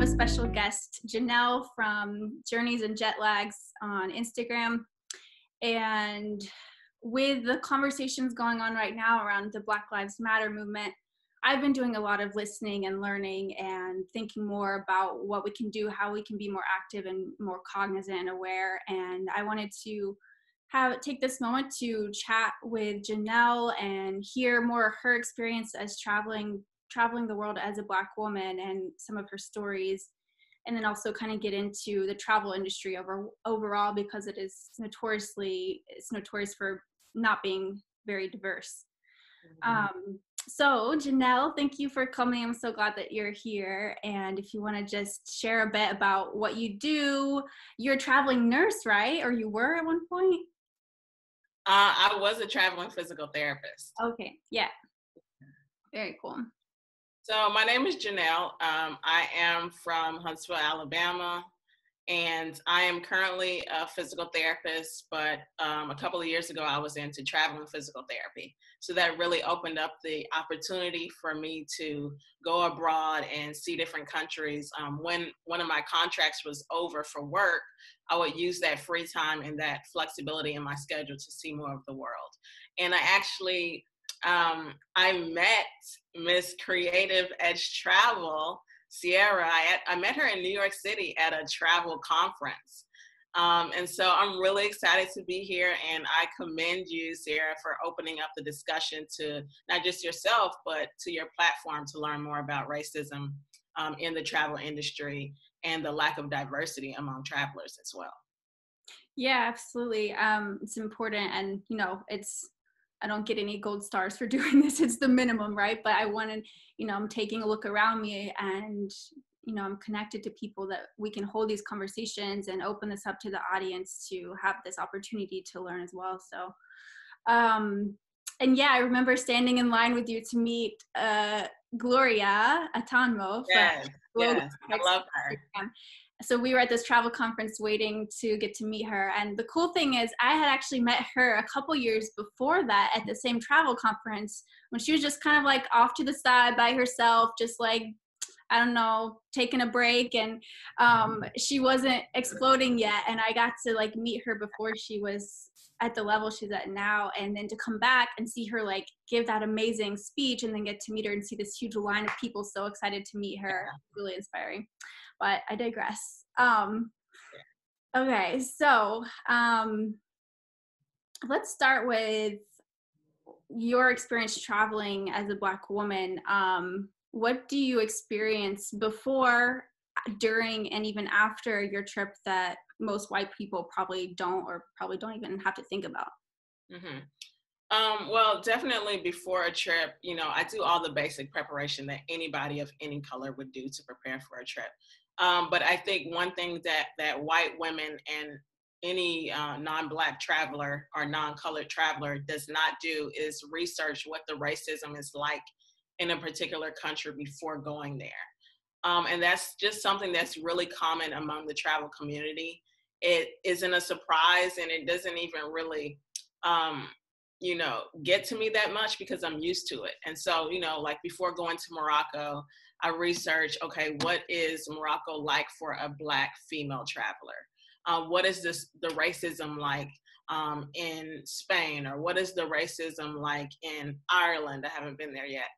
special guest, Janelle from Journeys and Jetlags on Instagram. And with the conversations going on right now around the Black Lives Matter movement, I've been doing a lot of listening and learning and thinking more about what we can do, how we can be more active and more cognizant and aware. And I wanted to take this moment to chat with Janelle and hear more of her experience as traveling the world as a Black woman and some of her stories, and then also kind of get into the travel industry overall, because it's notorious for not being very diverse. So Janelle, thank you for coming. I'm so glad that you're here. And if you want to just share a bit about what you do. You're a traveling nurse, right? Or you were at one point? I was a traveling physical therapist. Okay, yeah. Very cool. So my name is Janelle. I am from Huntsville, Alabama, and I am currently a physical therapist, but a couple of years ago, I was into traveling physical therapy. So that really opened up the opportunity for me to go abroad and see different countries. When one of my contracts was over for work, I would use that free time and that flexibility in my schedule to see more of the world. And I actually, I met Miss Creative Edge Travel, Sierra. I met her in New York City at a travel conference. And so I'm really excited to be here, and I commend you, Sierra, for opening up the discussion to not just yourself, but to your platform to learn more about racism in the travel industry and the lack of diversity among travelers as well. Yeah, absolutely. It's important, and I don't get any gold stars for doing this. It's the minimum, right? But I wanted, I'm taking a look around me, and I'm connected to people that we can hold these conversations and open this up to the audience to have this opportunity to learn as well. So, and yeah, I remember standing in line with you to meet Gloria Atanmo. Yes, I love her. So we were at this travel conference waiting to get to meet her. And the cool thing is I had actually met her a couple years before that at the same travel conference, when she was just kind of like off to the side by herself, just like, I don't know, taking a break. And she wasn't exploding yet. And I got to like meet her before she was at the level she's at now. And then to come back and see her like give that amazing speech and then get to meet her and see this huge line of people so excited to meet her, really inspiring. But I digress. Okay, so let's start with your experience traveling as a Black woman. What do you experience before, during, and even after your trip that most white people probably don't even have to think about? Well, definitely before a trip, I do all the basic preparation that anybody of any color would do to prepare for a trip. But I think one thing that white women and any non-Black traveler or non-colored traveler does not do is research what the racism is like in a particular country before going there. And that's just something that's really common among the travel community. It isn't a surprise, and it doesn't even really, get to me that much because I'm used to it. And so, like before going to Morocco, I researched, okay, what is Morocco like for a Black female traveler? What is the racism like in Spain? Or what is the racism like in Ireland? I haven't been there yet.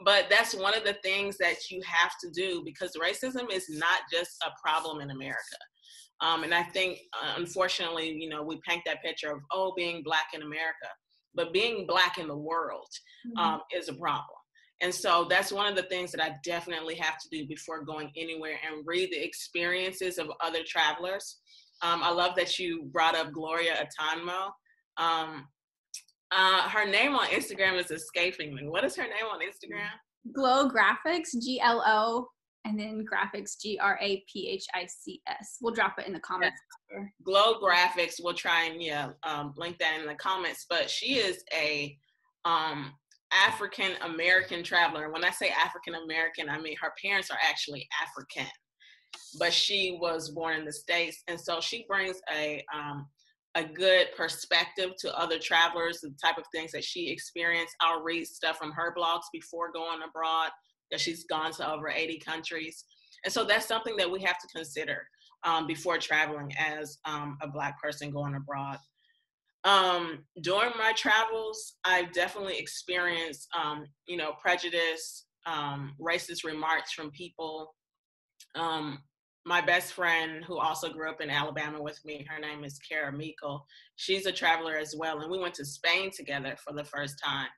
But that's one of the things that you have to do, because racism is not just a problem in America. And I think, unfortunately, we paint that picture of, being Black in America, but being Black in the world is a problem. And so that's one of the things that I definitely have to do before going anywhere, and read the experiences of other travelers. I love that you brought up Gloria Atanmo. Her name on Instagram is escaping me. What is her name on Instagram? Glow Graphics, GLO, and then graphics, GRAPHICS. We'll drop it in the comments. Yeah. Glow Graphics. We'll try and link that in the comments. But she is a African American traveler. When I say African American, I mean her parents are actually African, but she was born in the States, and so she brings a good perspective to other travelers, the type of things that she experienced. I'll read stuff from her blogs before going abroad, that she's gone to over 80 countries. And so that's something that we have to consider before traveling as a Black person going abroad. During my travels, I've definitely experienced, prejudice, racist remarks from people. My best friend, who also grew up in Alabama with me, her name is Kara Meikle. She's a traveler as well. And we went to Spain together for the first time.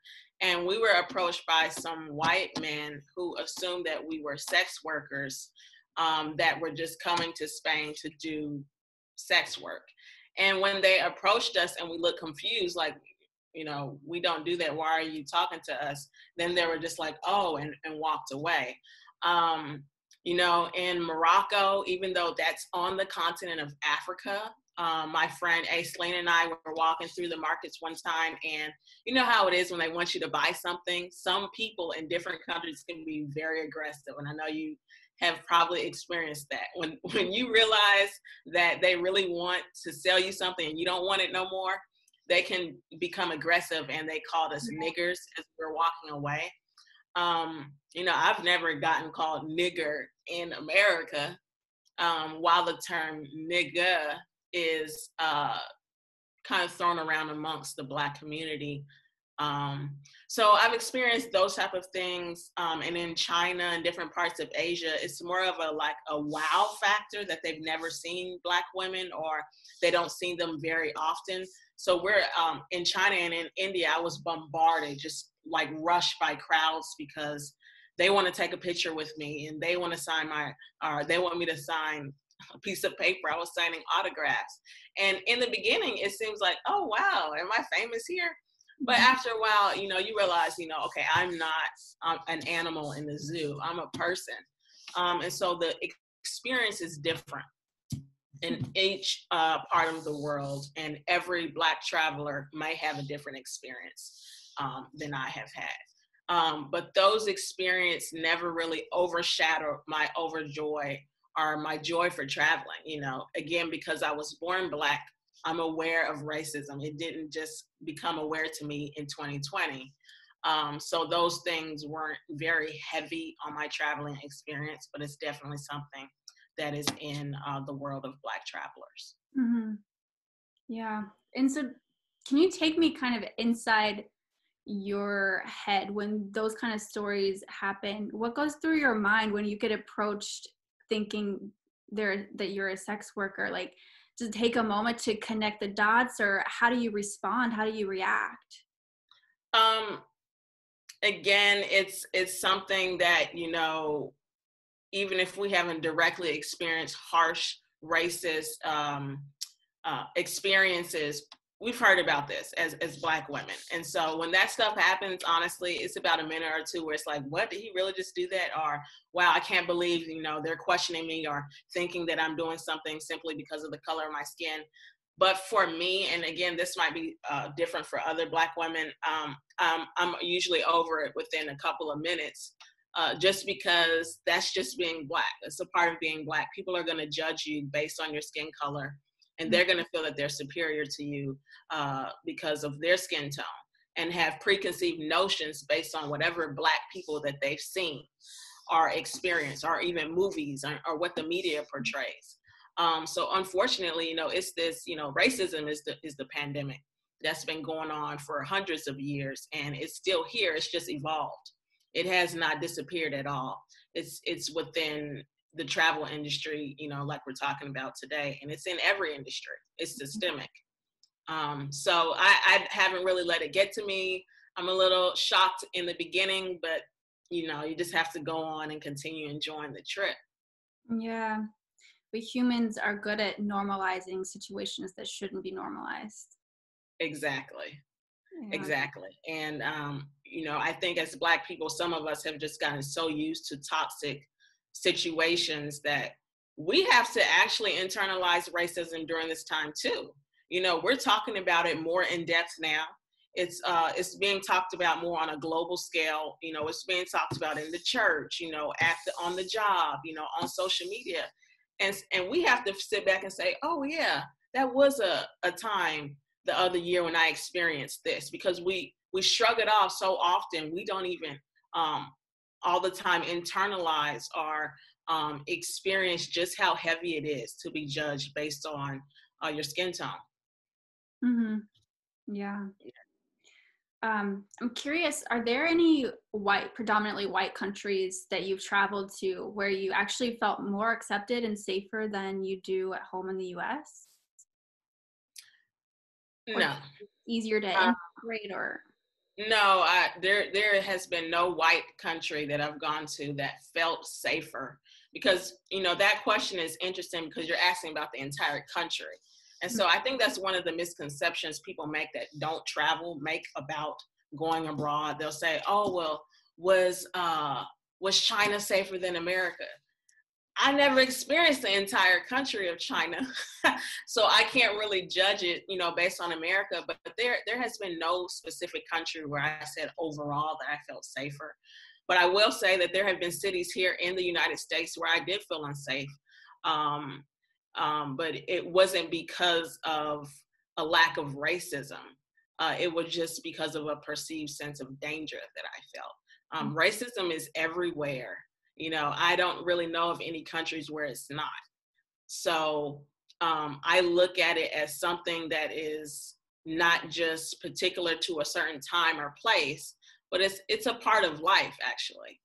And we were approached by some white men who assumed that we were sex workers that were just coming to Spain to do sex work. And when they approached us and we looked confused, like, we don't do that. Why are you talking to us? Then they were just like, oh, and walked away. In Morocco, even though that's on the continent of Africa, my friend Aislinn and I were walking through the markets one time, and you know how it is when they want you to buy something. Some people in different countries can be very aggressive, and I know you have probably experienced that. When you realize that they really want to sell you something and you don't want it no more, they can become aggressive, and they called us niggers as we were walking away. I've never gotten called nigger in America, while the term nigga is kind of thrown around amongst the Black community. So I've experienced those type of things. And in China and different parts of Asia, it's more of a wow factor that they've never seen Black women, or they don't see them very often. So we're in China and in India, I was bombarded, just like rushed by crowds, because they want to take a picture with me and they want to sign they want me to sign a piece of paper. I was signing autographs. And in the beginning, it seems like, oh, wow, am I famous here? But after a while, you realize, okay, I'm not an animal in the zoo. I'm a person. And so the experience is different in each part of the world. And every Black traveler may have a different experience than I have had. But those experiences never really overshadow my overjoy or my joy for traveling. Again, because I was born Black, I'm aware of racism. It didn't just become aware to me in 2020. So those things weren't very heavy on my traveling experience, but it's definitely something that is in the world of Black travelers. Mm-hmm. Yeah. And so can you take me kind of inside your head when those kind of stories happen? What goes through your mind when you get approached thinking that you're a sex worker? Like, does it take a moment to connect the dots, or how do you respond? How do you react? Again, it's something that, even if we haven't directly experienced harsh racist experiences, we've heard about this as Black women. And so when that stuff happens, honestly, it's about a minute or two where it's like, what, did he really just do that? Or, wow, I can't believe, they're questioning me or thinking that I'm doing something simply because of the color of my skin. But for me, and again, this might be different for other Black women, I'm usually over it within a couple of minutes, just because that's just being Black. It's a part of being Black. People are going to judge you based on your skin color, and they're going to feel that they're superior to you because of their skin tone, and have preconceived notions based on whatever Black people that they've seen or experienced, or even movies, or what the media portrays. So unfortunately, it's this, racism is the pandemic that's been going on for hundreds of years, and it's still here. It's just evolved. It has not disappeared at all. It's within the travel industry, like we're talking about today, and it's in every industry. It's systemic. So I haven't really let it get to me. I'm a little shocked in the beginning, but you just have to go on and continue enjoying the trip. Yeah. But humans are good at normalizing situations that shouldn't be normalized. Exactly. Yeah. Exactly. And, I think as Black people, some of us have just gotten so used to toxic situations that we have to actually internalize racism during this time too. We're talking about it more in depth now. It's being talked about more on a global scale. It's being talked about in the church, on the job, on social media. And we have to sit back and say, oh yeah, that was a time the other year when I experienced this, because we shrug it off so often. We don't even all the time internalize or experience just how heavy it is to be judged based on your skin tone. Mm-hmm. Yeah. I'm curious, are there any predominantly white countries that you've traveled to where you actually felt more accepted and safer than you do at home in the US? Or No. easier to integrate or? No, there has been no white country that I've gone to that felt safer, because that question is interesting because you're asking about the entire country. And so I think that's one of the misconceptions people make that don't travel make about going abroad. They'll say, "Oh, well, was China safer than America?" I never experienced the entire country of China, so I can't really judge it, based on America. But there has been no specific country where I said overall that I felt safer. But I will say that there have been cities here in the United States where I did feel unsafe. But it wasn't because of a lack of racism. It was just because of a perceived sense of danger that I felt. Racism is everywhere. I don't really know of any countries where it's not. So I look at it as something that is not just particular to a certain time or place, but it's a part of life, actually.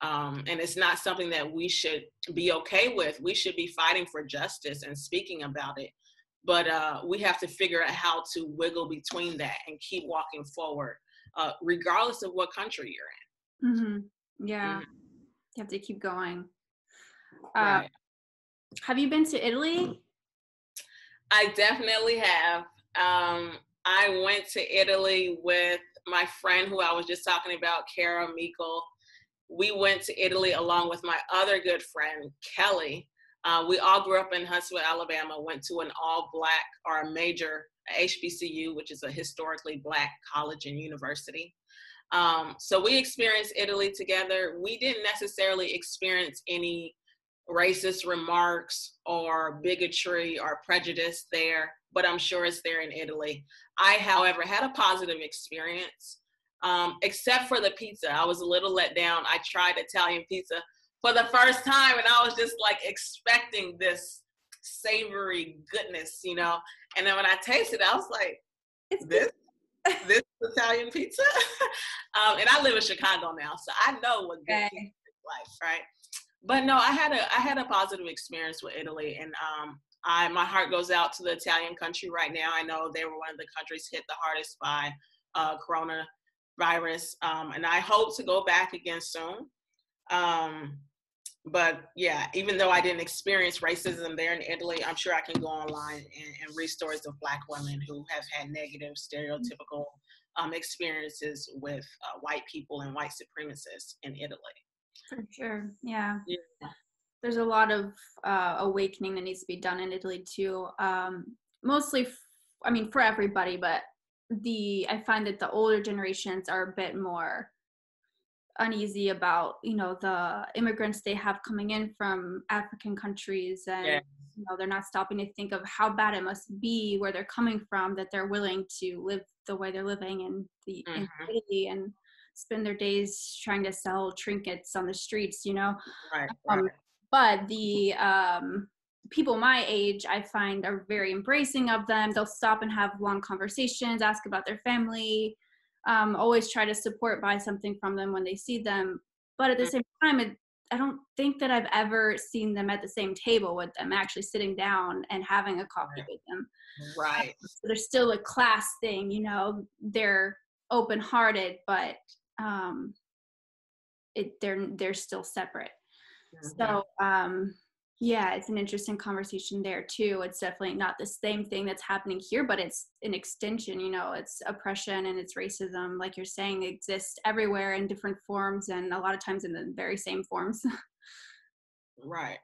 And it's not something that we should be okay with. We should be fighting for justice and speaking about it. But we have to figure out how to wiggle between that and keep walking forward, regardless of what country you're in. Mm-hmm. Yeah. Mm-hmm. You have to keep going. Right. Have you been to Italy? I definitely have. I went to Italy with my friend who I was just talking about, Kara Meikle. We went to Italy along with my other good friend, Kelly. We all grew up in Huntsville, Alabama, went to an all-Black or a major HBCU, which is a historically Black college and university. So we experienced Italy together. We didn't necessarily experience any racist remarks or bigotry or prejudice there, but I'm sure it's there in Italy. I, however, had a positive experience, except for the pizza. I was a little let down. I tried Italian pizza for the first time, and I was just like expecting this savory goodness, and then when I tasted it, I was like, this Italian pizza? And I live in Chicago now, so I know what good pizza is like, right? But no, I had a positive experience with Italy, and my heart goes out to the Italian country right now. I know they were one of the countries hit the hardest by coronavirus, and I hope to go back again soon. But yeah, even though I didn't experience racism there in Italy, I'm sure I can go online and read stories of Black women who have had negative, stereotypical experiences with white people and white supremacists in Italy. For sure, yeah. There's a lot of awakening that needs to be done in Italy too. Mostly, for everybody, but I find that the older generations are a bit more uneasy about the immigrants they have coming in from African countries, and they're not stopping to think of how bad it must be where they're coming from, that they're willing to live the way they're living in Italy and spend their days trying to sell trinkets on the streets, Right. But the people my age, I find, are very embracing of them. They'll stop and have long conversations, ask about their family, always try to buy something from them when they see them. But at the same time, I don't think that I've ever seen them at the same table with them, actually sitting down and having a coffee with them. Right. So there's still a class thing, they're open-hearted, but they're still separate. So yeah, it's an interesting conversation there too. It's definitely not the same thing that's happening here, but it's an extension, it's oppression and it's racism, like you're saying, exists everywhere in different forms, and a lot of times in the very same forms. Right.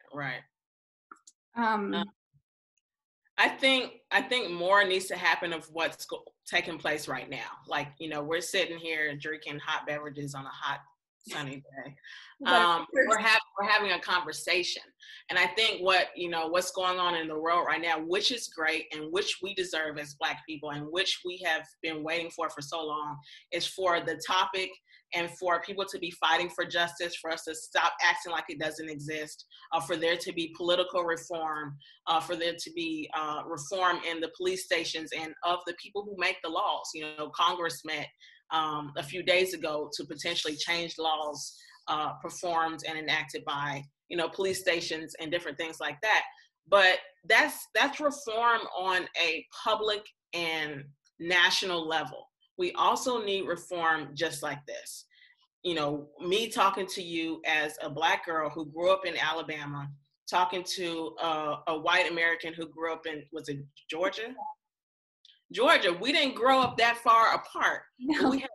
I think more needs to happen of what's taking place right now. Like, we're sitting here drinking hot beverages on a hot sunny day. We're having a conversation, and I think what's going on in the world right now, which is great and which we deserve as Black people, and which we have been waiting for so long, is for the topic and for people to be fighting for justice, for us to stop acting like it doesn't exist, for there to be political reform, for there to be reform in the police stations and of the people who make the laws. You know, Congress met a few days ago to potentially change laws performed and enacted by, you know, police stations and different things like that. But that's reform on a public and national level. We also need reform just like this. You know, me talking to you as a Black girl who grew up in Alabama, talking to a white American who grew up in, was it Georgia? Georgia, we didn't grow up that far apart. No. But we have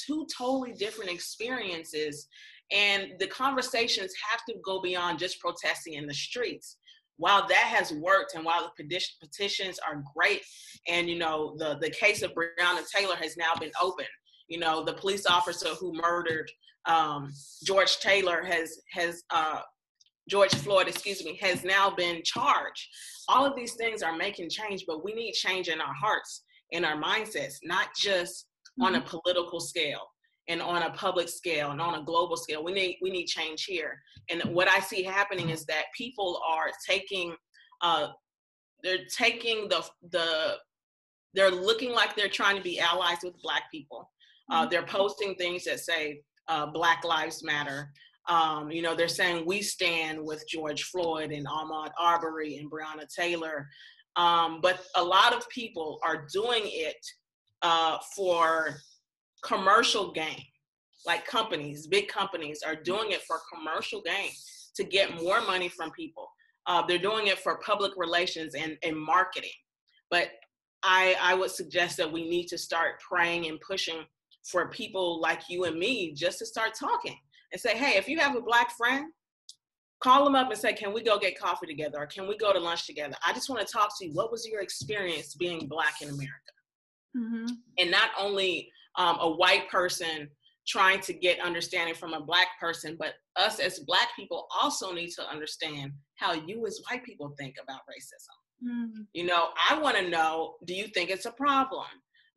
two totally different experiences. And the conversations have to go beyond just protesting in the streets. While that has worked and while the petitions are great, and, you know, the case of Breonna Taylor has now been opened. You know, the police officer who murdered George Floyd, has now been charged. All of these things are making change, but we need change in our hearts, in our mindsets, not just on a political scale and on a public scale and on a global scale. We need change here. And what I see happening is that people are taking, they're looking like they're trying to be allies with Black people. They're posting things that say Black Lives Matter. You know, they're saying we stand with George Floyd and Ahmaud Arbery and Breonna Taylor. But a lot of people are doing it for commercial gain. Like companies, big companies are doing it for commercial gain to get more money from people. They're doing it for public relations and marketing. But I would suggest that we need to start praying and pushing for people like you and me just to start talking and say, hey, if you have a Black friend, call them up and say, can we go get coffee together? Or can we go to lunch together? I just want to talk to you. What was your experience being Black in America? Mm-hmm. And not only a white person trying to get understanding from a Black person, but us as Black people also need to understand how you as white people think about racism. Mm-hmm. You know, I want to know, do you think it's a problem?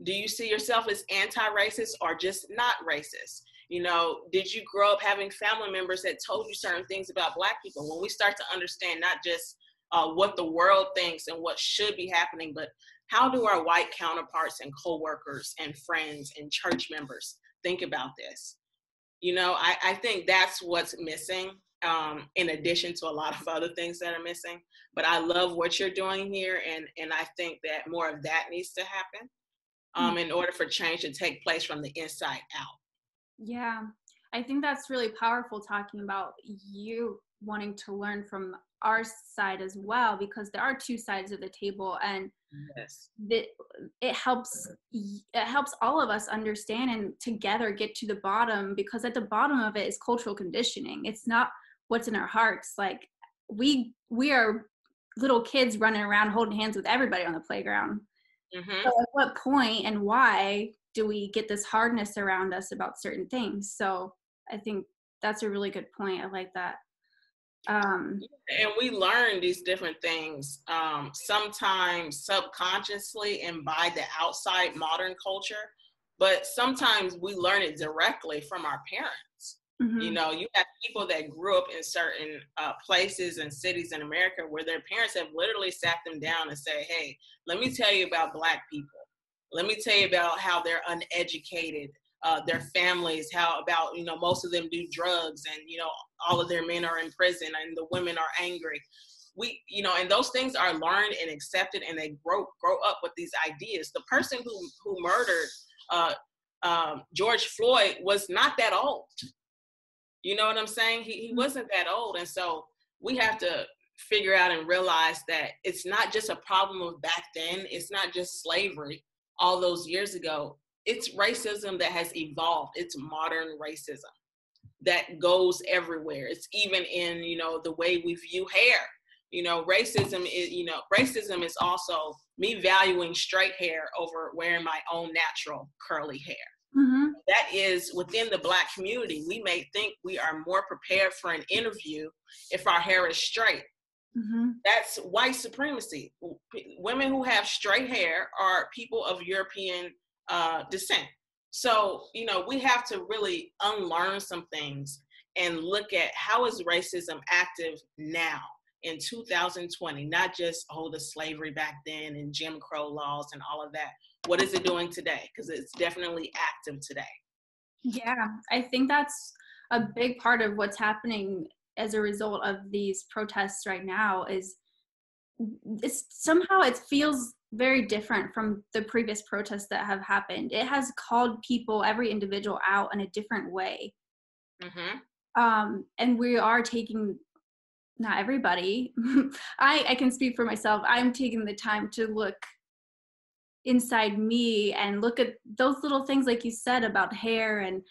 Do you see yourself as anti-racist or just not racist? You know, did you grow up having family members that told you certain things about Black people? When we start to understand not just what the world thinks and what should be happening, but how do our white counterparts and coworkers and friends and church members think about this? You know, I think that's what's missing, in addition to a lot of other things that are missing. But I love what you're doing here, and I think that more of that needs to happen in order for change to take place from the inside out. Yeah, I think that's really powerful, talking about you wanting to learn from our side as well, because there are two sides of the table, and yes, it helps all of us understand and together get to the bottom, because at the bottom of it is cultural conditioning. It's not what's in our hearts. Like we are little kids running around holding hands with everybody on the playground. Mm-hmm. So at what point and why do we get this hardness around us about certain things? So I think that's a really good point. I like that. And we learn these different things sometimes subconsciously and by the outside modern culture, but sometimes we learn it directly from our parents. Mm-hmm. You know, you have people that grew up in certain places and cities in America where their parents have literally sat them down and say, hey, let me tell you about Black people. Let me tell you about how they're uneducated, their families, how about, you know, most of them do drugs, and, you know, all of their men are in prison and the women are angry. We, you know, and those things are learned and accepted, and they grow up with these ideas. The person who murdered George Floyd was not that old. You know what I'm saying? He wasn't that old. And so we have to figure out and realize that it's not just a problem of back then. It's not just slavery all those years ago. It's racism that has evolved. It's modern racism that goes everywhere. It's even in, you know, the way we view hair. You know, racism is also me valuing straight hair over wearing my own natural curly hair. Mm-hmm. That is within the Black community. We may think we are more prepared for an interview if our hair is straight. Mm-hmm. That's white supremacy. Women who have straight hair are people of European descent. So, we have to really unlearn some things and look at how is racism active now in 2020, not just, the slavery back then and Jim Crow laws and all of that. What is it doing today? Because it's definitely active today. Yeah, I think that's a big part of what's happening as a result of these protests right now is it feels very different from the previous protests that have happened. It has called people, every individual, out in a different way. And we are taking, not everybody, I can speak for myself, I'm taking the time to look inside me and look at those little things like you said about hair, and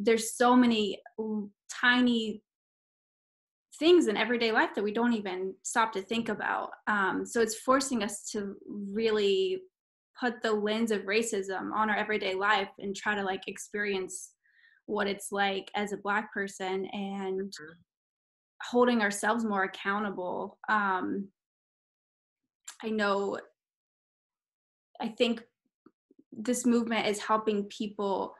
there's so many tiny things in everyday life that we don't even stop to think about. So it's forcing us to really put the lens of racism on our everyday life and try to like experience what it's like as a Black person and holding ourselves more accountable. I think this movement is helping people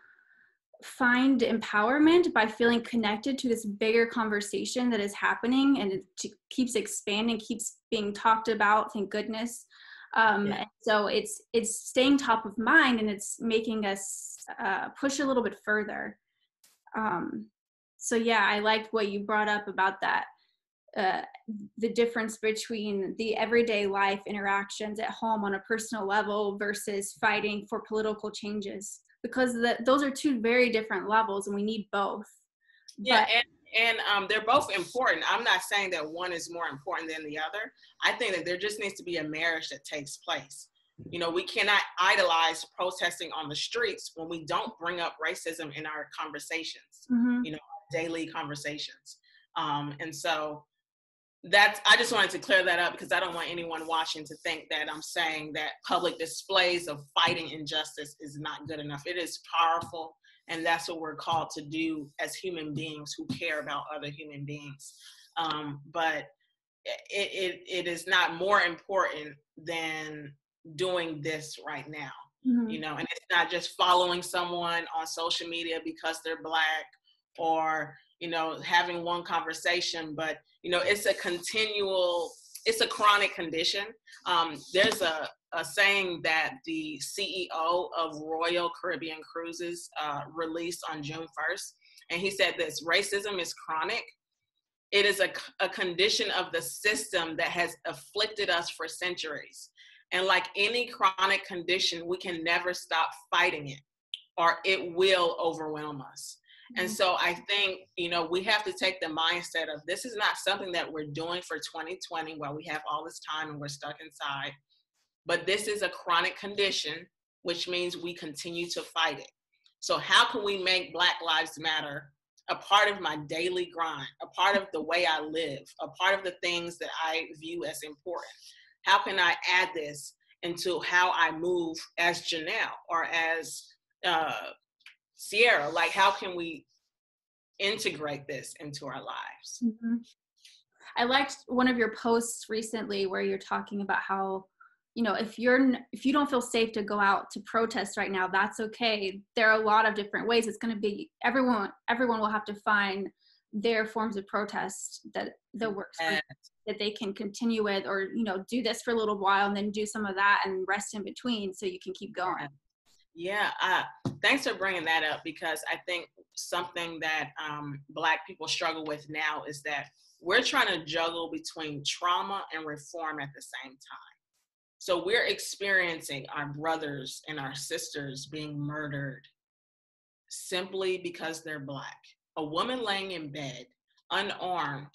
find empowerment by feeling connected to this bigger conversation that is happening, and it keeps expanding, keeps being talked about, thank goodness. And so it's staying top of mind, and it's making us push a little bit further. So yeah, I liked what you brought up about that, the difference between the everyday life interactions at home on a personal level versus fighting for political changes, because those are two very different levels and we need both. Yeah, and they're both important. I'm not saying that one is more important than the other. I think that there just needs to be a marriage that takes place. We cannot idolize protesting on the streets when we don't bring up racism in our conversations, our daily conversations. And so I just wanted to clear that up, because I don't want anyone watching to think that I'm saying that public displays of fighting injustice is not good enough. It is powerful, and that's what we're called to do as human beings who care about other human beings. But it is not more important than doing this right now. And it's not just following someone on social media because they're Black, or having one conversation, but it's a chronic condition. There's a saying that the CEO of Royal Caribbean Cruises released on June 1st, and he said this: racism is chronic. It is a condition of the system that has afflicted us for centuries, and like any chronic condition, we can never stop fighting it, or it will overwhelm us. And so I think, we have to take the mindset of this is not something that we're doing for 2020 while we have all this time and we're stuck inside, but this is a chronic condition, which means we continue to fight it. So how can we make Black Lives Matter a part of my daily grind, a part of the way I live, a part of the things that I view as important? How can I add this into how I move as Janelle or as Sierra? Like, how can we integrate this into our lives? I liked one of your posts recently where you're talking about how, if you don't feel safe to go out to protest right now, that's okay. There are a lot of different ways. It's going to be everyone will have to find their forms of protest that works for them, that they can continue with, or do this for a little while and then do some of that and rest in between so you can keep going. Yeah, thanks for bringing that up, because I think something that Black people struggle with now is that we're trying to juggle between trauma and reform at the same time. So we're experiencing our brothers and our sisters being murdered simply because they're Black. A woman laying in bed, unarmed,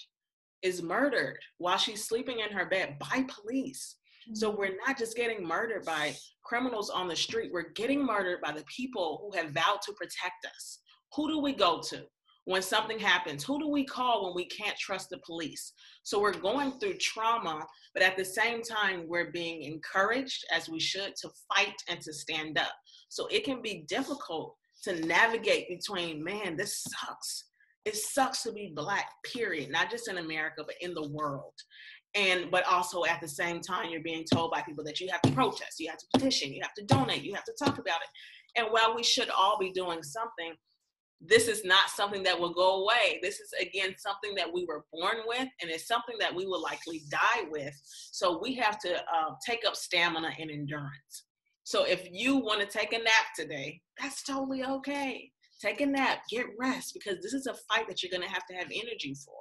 is murdered while she's sleeping in her bed by police. So we're not just getting murdered by criminals on the street, we're getting murdered by the people who have vowed to protect us. Who do we go to when something happens? Who do we call when we can't trust the police? So we're going through trauma, but at the same time, we're being encouraged, as we should, to fight and to stand up. So it can be difficult to navigate between, man, this sucks. It sucks to be Black, period, not just in America, but in the world. But also at the same time, you're being told by people that you have to protest, you have to petition, you have to donate, you have to talk about it. And while we should all be doing something, this is not something that will go away. This is, again, something that we were born with, and it's something that we will likely die with. So we have to take up stamina and endurance. So if you want to take a nap today, that's totally okay. Take a nap, get rest, because this is a fight that you're going to have energy for.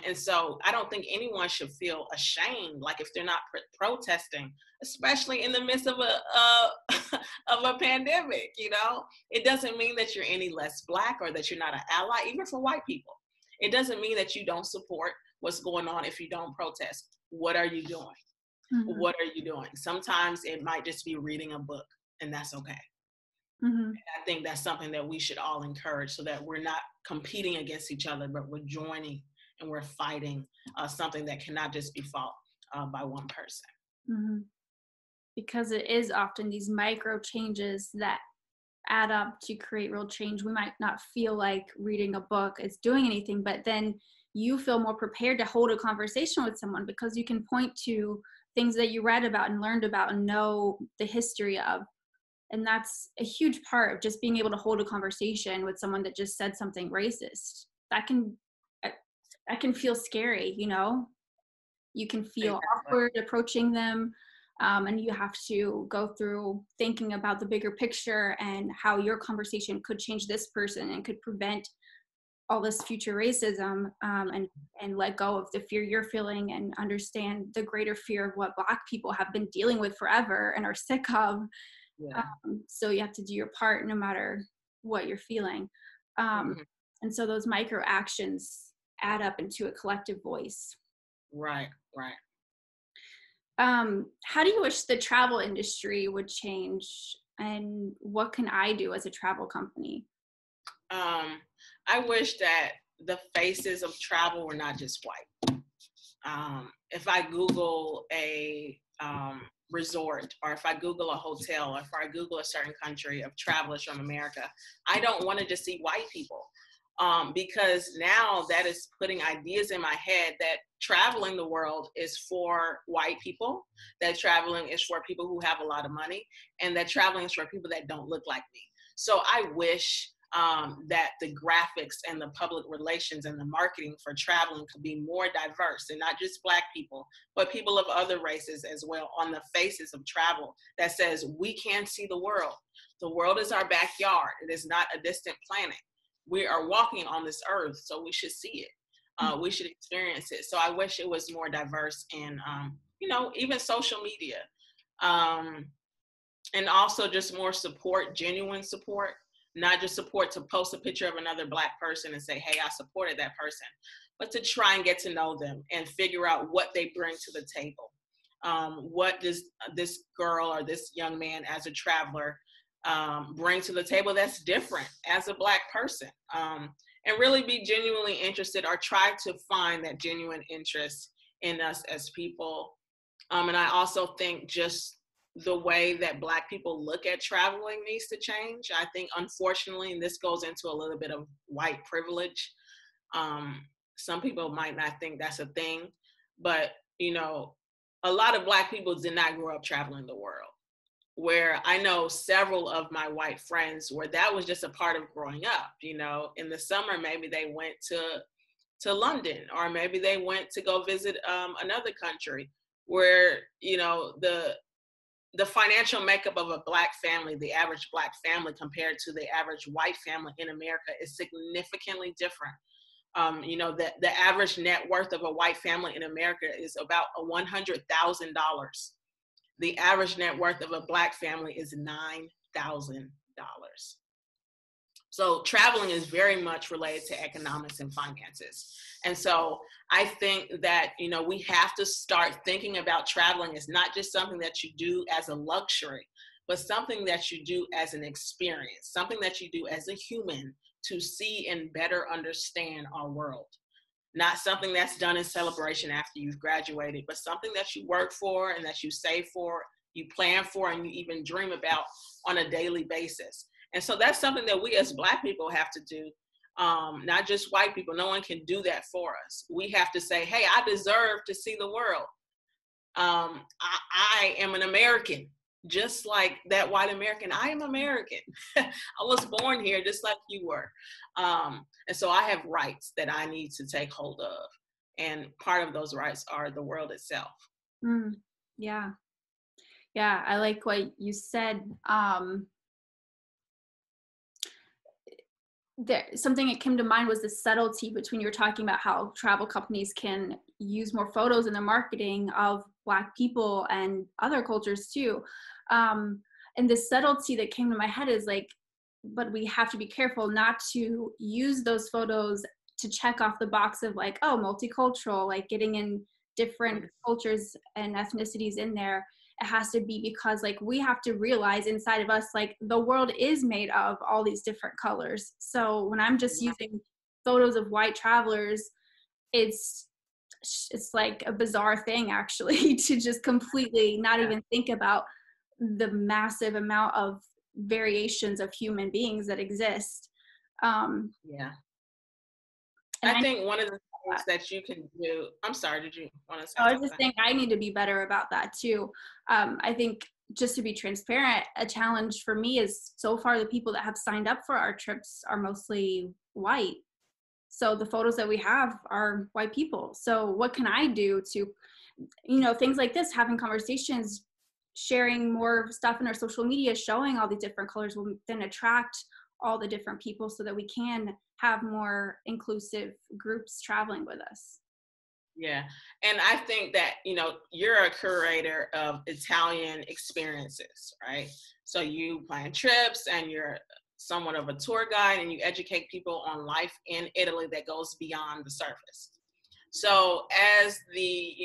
And so I don't think anyone should feel ashamed, like if they're not protesting, especially in the midst of a pandemic. It doesn't mean that you're any less Black or that you're not an ally, even for white people. It doesn't mean that you don't support what's going on if you don't protest. What are you doing? Mm-hmm. What are you doing? Sometimes it might just be reading a book, and that's okay. Mm-hmm. And I think that's something that we should all encourage, so that we're not competing against each other, but we're joining and we're fighting something that cannot just be fought by one person. Mm-hmm. Because it is often these micro changes that add up to create real change. We might not feel like reading a book is doing anything, but then you feel more prepared to hold a conversation with someone because you can point to things that you read about and learned about and know the history of. And that's a huge part of just being able to hold a conversation with someone that just said something racist. That can feel scary, you can feel awkward approaching them, and you have to go through thinking about the bigger picture and how your conversation could change this person and could prevent all this future racism, and let go of the fear you're feeling and understand the greater fear of what Black people have been dealing with forever and are sick of. Yeah. So you have to do your part no matter what you're feeling. Mm-hmm. And so those micro actions add up into a collective voice. Right. How do you wish the travel industry would change, and what can I do as a travel company? I wish that the faces of travel were not just white. If I Google a resort, or if I Google a hotel, or if I Google a certain country of travelers from America, I don't want to just see white people. Because now that is putting ideas in my head that traveling the world is for white people, that traveling is for people who have a lot of money, and that traveling is for people that don't look like me. So I wish that the graphics and the public relations and the marketing for traveling could be more diverse, and not just Black people, but people of other races as well, on the faces of travel, that says we can see the world. The world is our backyard. It is not a distant planet. We are walking on this earth, so we should see it. We should experience it. So I wish it was more diverse in, even social media. And also just more support, genuine support, not just support to post a picture of another Black person and say, hey, I supported that person, but to try and get to know them and figure out what they bring to the table. What does this girl or this young man as a traveler bring to the table that's different as a Black person, and really be genuinely interested, or try to find that genuine interest in us as people. And I also think just the way that Black people look at traveling needs to change. I think, unfortunately, and this goes into a little bit of white privilege. Some people might not think that's a thing, but, a lot of Black people did not grow up traveling the world. Where I know several of my white friends where that was just a part of growing up. In the summer, maybe they went to London, or maybe they went to go visit another country where, the financial makeup of a Black family, the average Black family compared to the average white family in America, is significantly different. The average net worth of a white family in America is about $100,000. The average net worth of a Black family is $9,000. So traveling is very much related to economics and finances. And so I think that, we have to start thinking about traveling as not just something that you do as a luxury, but something that you do as an experience, something that you do as a human to see and better understand our world. Not something that's done in celebration after you've graduated, but something that you work for and that you save for, you plan for, and you even dream about on a daily basis. And so that's something that we as Black people have to do, not just white people. No one can do that for us. We have to say, hey, I deserve to see the world. I am an American. just like that white American. I am American. I was born here just like you were. And so I have rights that I need to take hold of. And part of those rights are the world itself. Yeah. Yeah. I like what you said. Something that came to mind was the subtlety between, you were talking about how travel companies can use more photos in their marketing of Black people and other cultures too. And the subtlety that came to my head is like, but we have to be careful not to use those photos to check off the box of like, oh, multicultural, like getting in different cultures and ethnicities in there. It has to be because like we have to realize inside of us, like the world is made of all these different colors. So when I'm just using photos of white travelers, it's like a bizarre thing actually to just completely not even think about the massive amount of variations of human beings that exist. I think one of the things that you can do, I'm sorry, did you want to say I was something? just saying I need to be better about that too. I think just to be transparent, a challenge for me is so far the people that have signed up for our trips are mostly white. So the photos that we have are white people. So what can I do to, things like this, having conversations, sharing more stuff in our social media, showing all these different colors will then attract all the different people so that we can have more inclusive groups traveling with us. Yeah. And I think that, you're a curator of Italian experiences, right? So you plan trips and you're somewhat of a tour guide and you educate people on life in Italy that goes beyond the surface. So as the,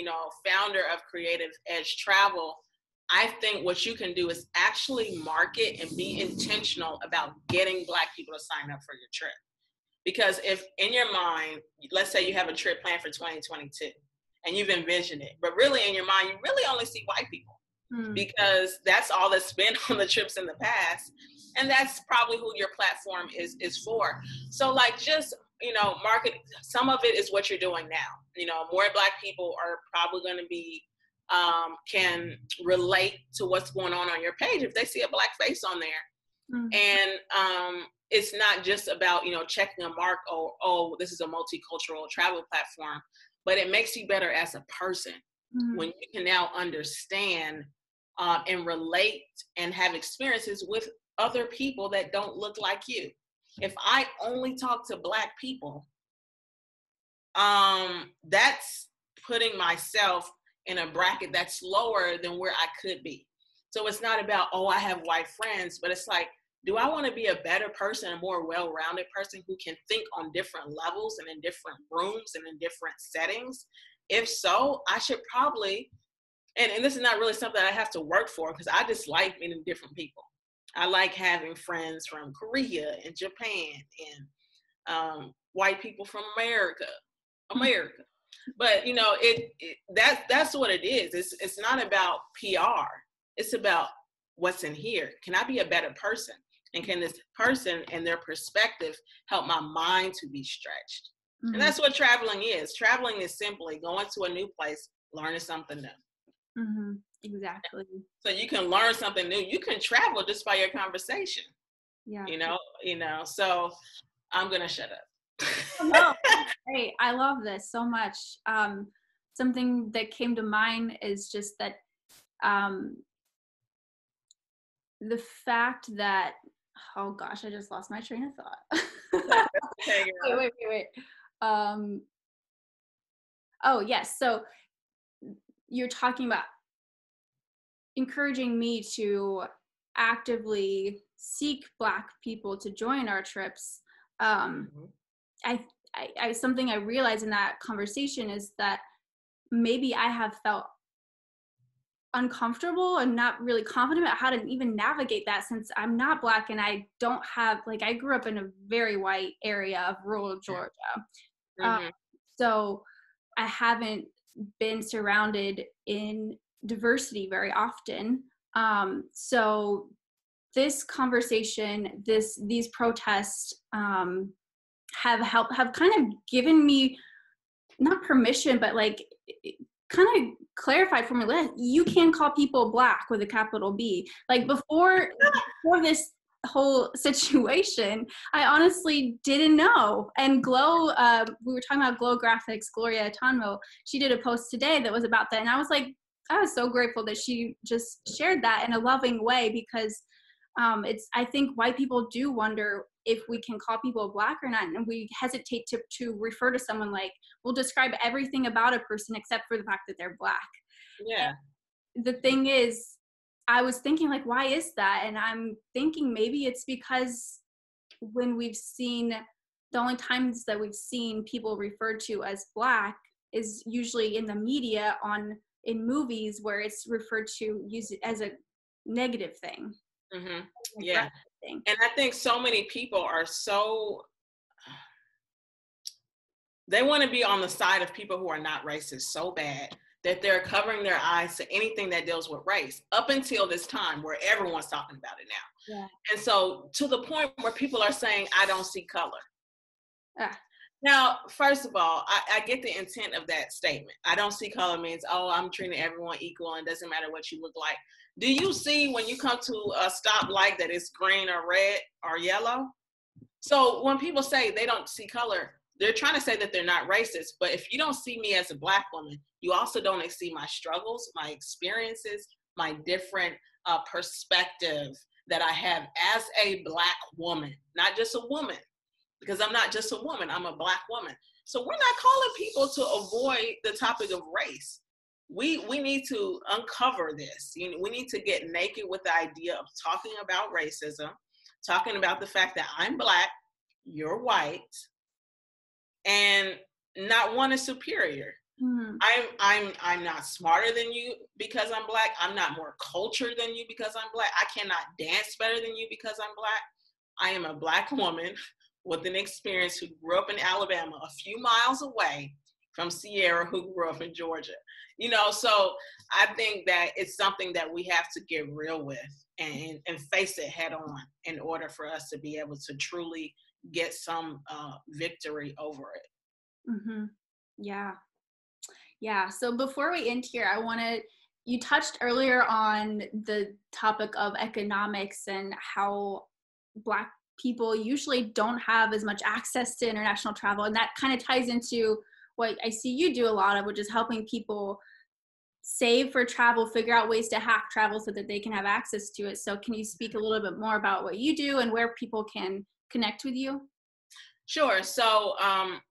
founder of Creative Edge Travel, I think what you can do is actually market and be intentional about getting Black people to sign up for your trip. Because if in your mind, let's say you have a trip planned for 2022 and you've envisioned it, but really in your mind, you really only see white people because that's all that's been on the trips in the past. And that's probably who your platform is for. So like just, market, some of it is what you're doing now. More Black people are probably going to be, can relate to what's going on your page if they see a Black face on there. And it's not just about, checking a mark, oh, this is a multicultural travel platform, but it makes you better as a person when you can now understand and relate and have experiences with other people that don't look like you. If I only talk to Black people, that's putting myself in a bracket that's lower than where I could be. So it's not about, oh, I have white friends, but it's like, do I want to be a better person, a more well-rounded person who can think on different levels and in different rooms and in different settings? If so, I should probably, and this is not really something I have to work for because I just like meeting different people. I like having friends from Korea and Japan and white people from America. But that's what it is. It's not about PR. It's about what's in here. Can I be a better person? And can this person and their perspective help my mind to be stretched? And that's what traveling is. Traveling is simply going to a new place, learning something new. Exactly. So you can learn something new. You can travel just by your conversation. Yeah. So I'm going to shut up. No, great. I love this so much. Something that came to mind is just that the fact that, oh gosh, I just lost my train of thought. Wait. Oh yes. So you're talking about encouraging me to actively seek Black people to join our trips. I something I realized in that conversation is that maybe I have felt uncomfortable and not really confident about how to even navigate that since I'm not Black and I don't have, like, I grew up in a very white area of rural Georgia. So I haven't been surrounded in diversity very often. So this conversation, these protests have kind of given me not permission, but like kind of clarified for me, you can call people Black with a capital B. Like before this whole situation, I honestly didn't know. And Glow, we were talking about Glow Graphics, Gloria Atanmo, she did a post today that was about that. And I was like, I was so grateful that she just shared that in a loving way, because I think white people do wonder if we can call people Black or not, and we hesitate to refer to someone like, we'll describe everything about a person except for the fact that they're Black. Yeah. And the thing is, I was thinking, like, why is that? And I'm thinking maybe it's because when we've seen, the only times that we've seen people referred to as Black is usually in the media, in movies, where it's referred to, use it as a negative thing. Mm-hmm. Yeah. And I think so many people are they want to be on the side of people who are not racist so bad that they're covering their eyes to anything that deals with race, up until this time where everyone's talking about it now. Yeah. And so to the point where people are saying, I don't see color. Now, first of all, I get the intent of that statement. I don't see color means, oh, I'm treating everyone equal and it doesn't matter what you look like. Do you see when you come to a stoplight that it's green or red or yellow? So when people say they don't see color, they're trying to say that they're not racist. But if you don't see me as a Black woman, you also don't see my struggles, my experiences, my different perspective that I have as a Black woman, not just a woman, because I'm not just a woman, I'm a Black woman. So we're not calling people to avoid the topic of race. We need to uncover this. We need to get naked with the idea of talking about racism, talking about the fact that I'm Black, you're white, and not one is superior. Mm-hmm. I'm not smarter than you because I'm Black. I'm not more cultured than you because I'm Black. I cannot dance better than you because I'm Black. I am a Black woman with an experience who grew up in Alabama, a few miles away from Sierra, who grew up in Georgia. So I think that it's something that we have to get real with and face it head on in order for us to be able to truly get some victory over it. Mm-hmm. Yeah. So before we end here, you touched earlier on the topic of economics and how Black people usually don't have as much access to international travel. And that kind of ties into what I see you do a lot of, which is helping people save for travel, figure out ways to hack travel so that they can have access to it. So can you speak a little bit more about what you do and where people can connect with you? Sure. So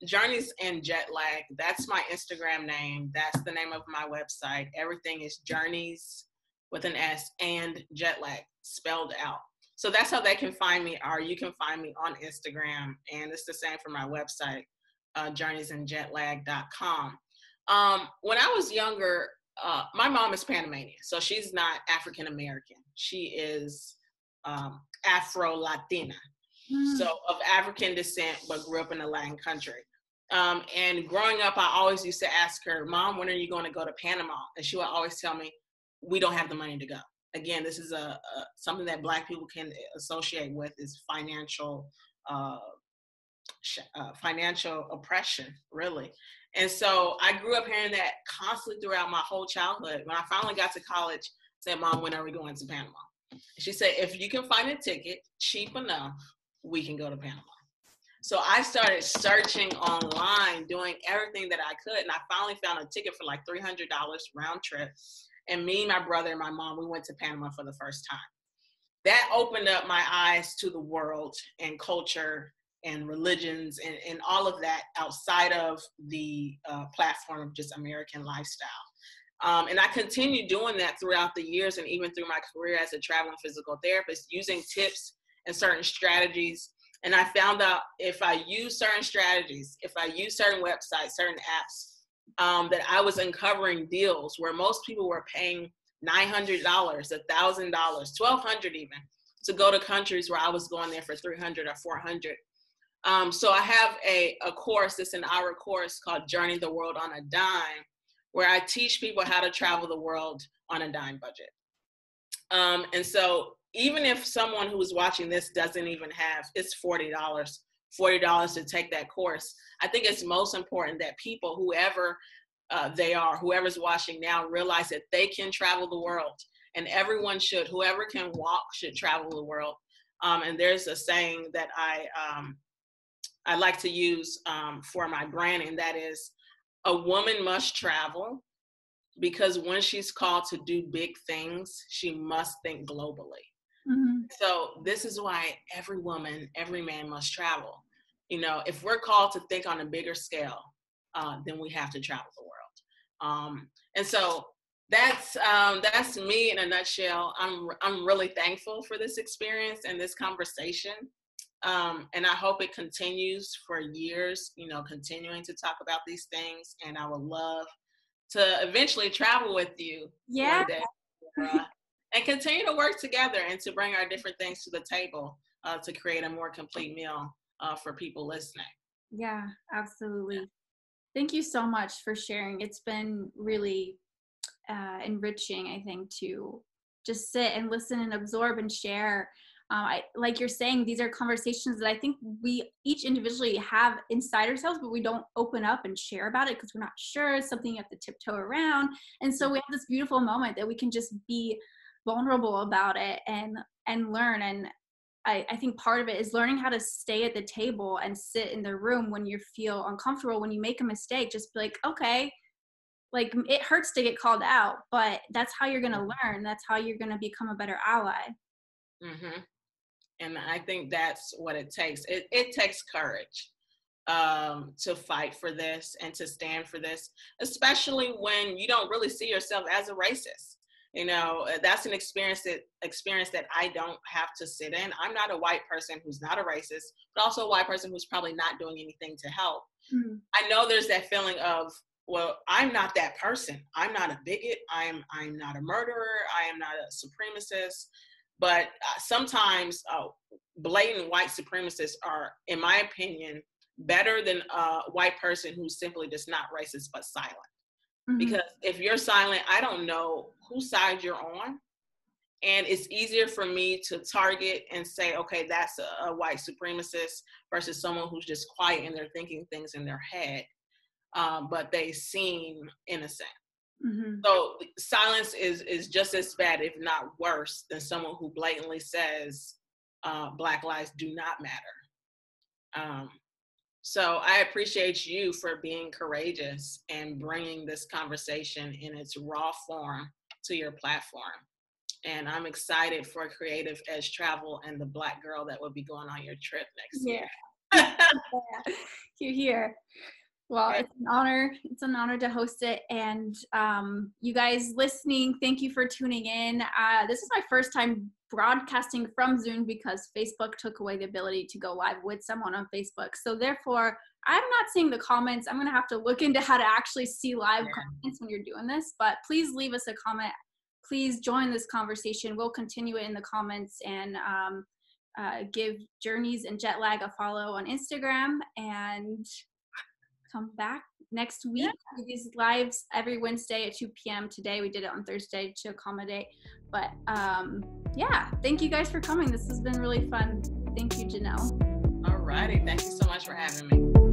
Journeys and Jetlag, that's my Instagram name. That's the name of my website. Everything is Journeys with an S and Jetlag spelled out. So that's how they can find me, or you can find me on Instagram. And it's the same for my website, journeysandjetlag.com. When I was younger, my mom is Panamanian, so she's not African-American. She is Afro-Latina. So of African descent, but grew up in a Latin country. And growing up, I always used to ask her, Mom, when are you going to go to Panama? And she would always tell me, we don't have the money to go. Again, this is something that Black people can associate with, is financial oppression, really. And so I grew up hearing that constantly throughout my whole childhood. When I finally got to college, I said, Mom, when are we going to Panama? And she said, if you can find a ticket cheap enough, we can go to Panama. So I started searching online, doing everything that I could. And I finally found a ticket for like $300 round trip. And me, my brother, and my mom, we went to Panama for the first time. That opened up my eyes to the world and culture and religions and all of that outside of the platform of just American lifestyle. And I continued doing that throughout the years and even through my career as a traveling physical therapist, using tips and certain strategies. And I found out if I use certain strategies, if I use certain websites, certain apps, that I was uncovering deals where most people were paying $900, $1,000, $1,200 even, to go to countries where I was going there for $300 or $400. So I have a course, it's an hour course called Journey the World on a Dime, where I teach people how to travel the world on a dime budget. And so even if someone who's watching this doesn't even have, it's $40 to take that course, I think it's most important that people, whoever they are. Whoever's watching now, realize that they can travel the world, and everyone should. Whoever can walk should travel the world. And there's a saying that I like to use for my branding. That is, a woman must travel, because when she's called to do big things, she must think globally. Mm-hmm. So this is why every woman, every man must travel. You know, if we're called to think on a bigger scale, then we have to travel the world. And so that's me in a nutshell. I'm really thankful for this experience and this conversation. And I hope it continues for years, you know, continuing to talk about these things. And I would love to eventually travel with you one day, and continue to work together and to bring our different things to the table to create a more complete meal for people listening. Yeah, absolutely. Yeah. Thank you so much for sharing. It's been really enriching, I think, to just sit and listen and absorb and share. Like you're saying, these are conversations that I think we each individually have inside ourselves, but we don't open up and share about it because we're not sure. It's something you have to tiptoe around. And so we have this beautiful moment that we can just be vulnerable about it and learn. And I think part of it is learning how to stay at the table and sit in the room when you feel uncomfortable. When you make a mistake, just be like, okay, like it hurts to get called out, but that's how you're going to learn. That's how you're going to become a better ally. Mm-hmm. And I think that's what it takes. It takes courage to fight for this and to stand for this, especially when you don't really see yourself as a racist. You know, that's an experience that I don't have to sit in. I'm not a white person who's not a racist, but also a white person who's probably not doing anything to help. Mm-hmm. I know there's that feeling of, well, I'm not that person. I'm not a bigot. I'm not a murderer. I am not a supremacist. But sometimes blatant white supremacists are, in my opinion, better than a white person who's simply just not racist but silent. Mm-hmm. Because if you're silent, I don't know whose side you're on. And it's easier for me to target and say, okay, that's a white supremacist versus someone who's just quiet and they're thinking things in their head, but they seem innocent. Mm-hmm. So silence is just as bad, if not worse, than someone who blatantly says Black lives do not matter. So I appreciate you for being courageous and bringing this conversation in its raw form to your platform. And I'm excited for Creative Edge Travel and the Black girl that will be going on your trip next year. You're here. Well, it's an honor. It's an honor to host it. And you guys listening, thank you for tuning in. This is my first time broadcasting from Zoom because Facebook took away the ability to go live with someone on Facebook. So therefore, I'm not seeing the comments. I'm going to have to look into how to actually see live comments when you're doing this. But please leave us a comment. Please join this conversation. We'll continue it in the comments and give Journeys and Jetlag a follow on Instagram and come back next week. We do these lives every Wednesday at 2 p.m. Today we did it on Thursday to accommodate. But yeah, thank you guys for coming. This has been really fun. Thank you, Janelle. All righty. Thank you so much for having me.